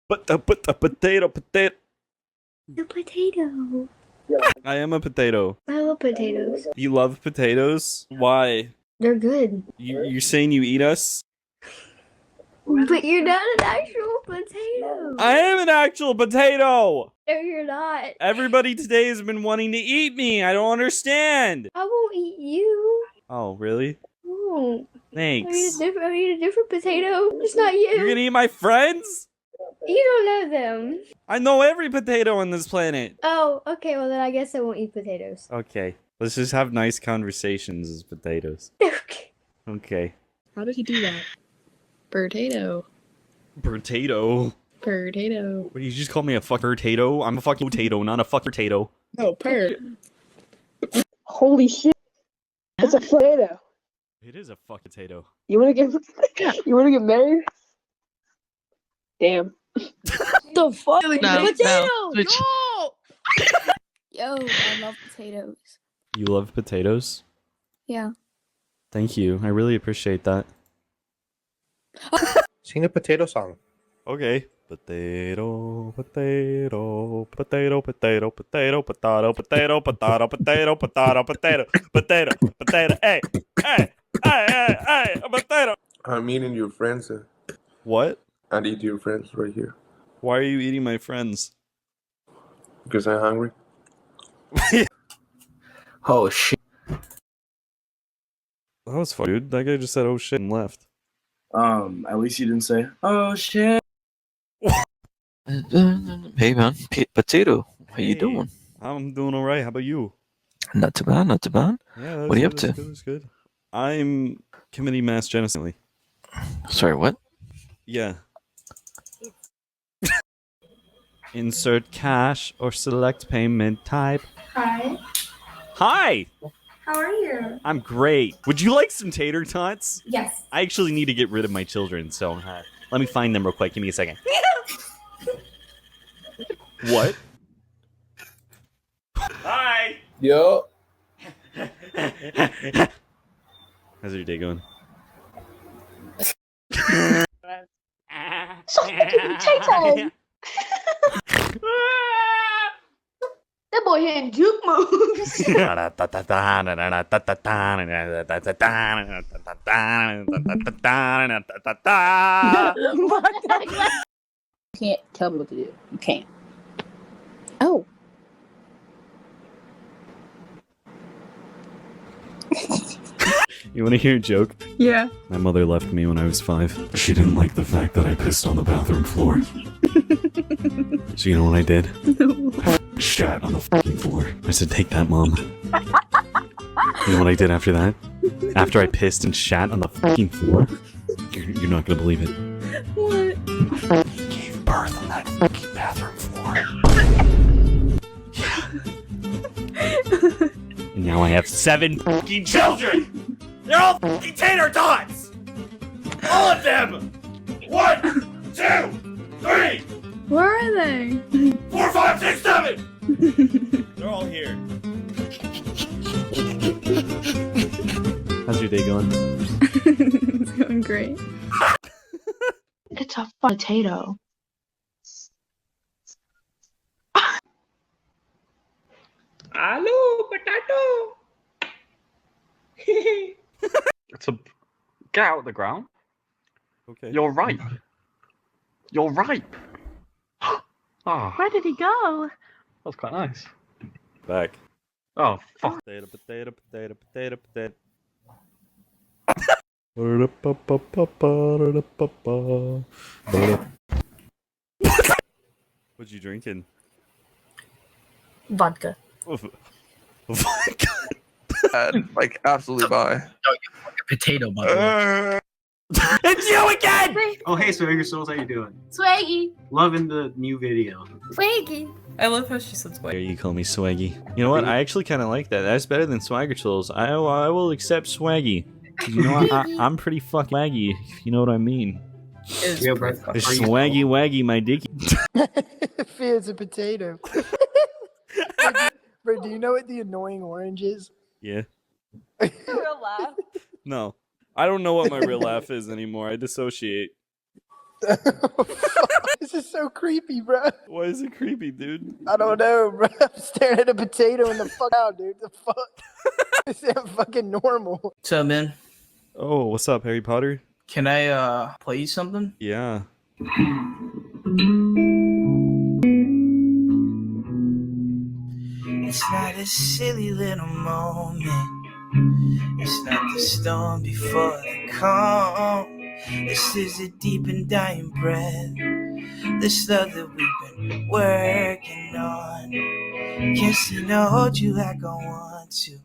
But the potato. The potato. I am a potato. I love potatoes. You love potatoes? Why? They're good. You're saying you eat us? But you're not an actual potato. I am an actual potato! No, you're not. Everybody today has been wanting to eat me. I don't understand. I won't eat you. Oh, really? I won't. Thanks. I eat a different potato. It's not you. You're gonna eat my friends? You don't know them. I know every potato on this planet. Oh, okay. Well, then I guess I won't eat potatoes. Okay. Let's just have nice conversations as potatoes. Okay. Okay. How did he do that? Potato. Potato? Potato. What, you just called me a fuck potato? I'm a fucking potato, not a fuck potato. No, per. Holy shit. It's a potato. It is a fuck potato. You wanna get married? Damn. The fuck? Potato! Switch. No! Yo, I love potatoes. You love potatoes? Yeah. Thank you. I really appreciate that. Sing a potato song. Okay. Potato, potato, potato, potato, potato, potato, potato, potato, potato, potato, potato, potato, potato, hey, hey, hey, hey, a potato. I'm eating your friends. What? I'd eat your friends right here. Why are you eating my friends? Because I'm hungry. Oh shit. That was fun, dude. That guy just said, oh shit, and left. At least you didn't say, oh shit. Hey man, potato. How you doing? I'm doing alright. How about you? Not too bad, not too bad. Yeah, What are you up to? That's good. I'm committing mass genocide. Sorry, what? Yeah. Insert cash or select payment type. Hi. Hi! How are you? I'm great. Would you like some tater tots? Yes. I actually need to get rid of my children, so let me find them real quick. Give me a second. What? Hi! Yo. How's your day going? Potato. That boy hitting juke moves. You can't tell me what to do. You can't. Oh. You want to hear a joke? Yeah. My mother left me when I was 5. She didn't like the fact that I pissed on the bathroom floor. So you know what I did? Shat on the fucking floor. I said, take that, Mom. You know what I did after that? After I pissed and shat on the fucking floor? You're not gonna believe it. What? I fucking gave birth on that fucking bathroom floor. Yeah. And now I have 7 fucking children! They're all fucking tater tots! All of them! 1, 2, 3, Where are they? 4, 5, 6, 7! They're all here. How's your day going? It's going great. It's a potato. Hello, potato. It's a get out of the ground. Okay. You're ripe. You're ripe. Ah, Where did he go? that's quite nice. Back. Oh fuck. Potato, potato, potato, potato, potato. What you drinking? Vodka. Vodka. Like absolutely by. Potato, by the way. It's you again! Oh, hey, Swagger Souls, how you doing? Swaggy. Loving the new video. Swaggy. I love how she said There you call me Swaggy. You know what? I actually kind of like that. That's better than Swagger Tools. I will accept Swaggy. You know what? I'm pretty fucking swaggy, if you know what I mean. Yeah, bro. It's swaggy waggy my dicky. If it's a potato. Bro, do you know what the annoying orange is? Yeah. real laugh. No. I don't know what my real laugh is anymore. I dissociate. This is so creepy, bro. Why is it creepy, dude? I don't know, bro. I'm staring at a potato in the fuck out, dude. The fuck? This ain't fucking normal. What's up, man? Oh, what's up, Harry Potter? Can I play you something? Yeah. It's not a silly little moment. It's not the storm before the calm. This is a deep and dying breath. This love that we've been working on. Can't seem to hold you like I want to,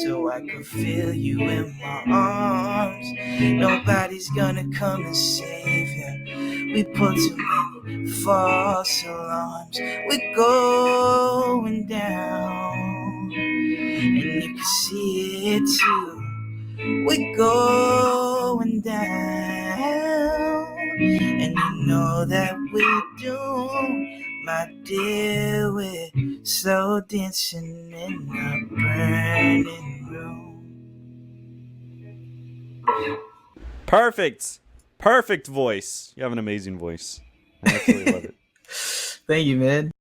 so I can feel you in my arms. Nobody's gonna come and save you. We put too many false alarms. We're going down, and you can see it too. We're going down, and you know that we do, my dear. We're slow dancing in a burning room. Perfect. Perfect voice. You have an amazing voice. I absolutely love it. Thank you, man.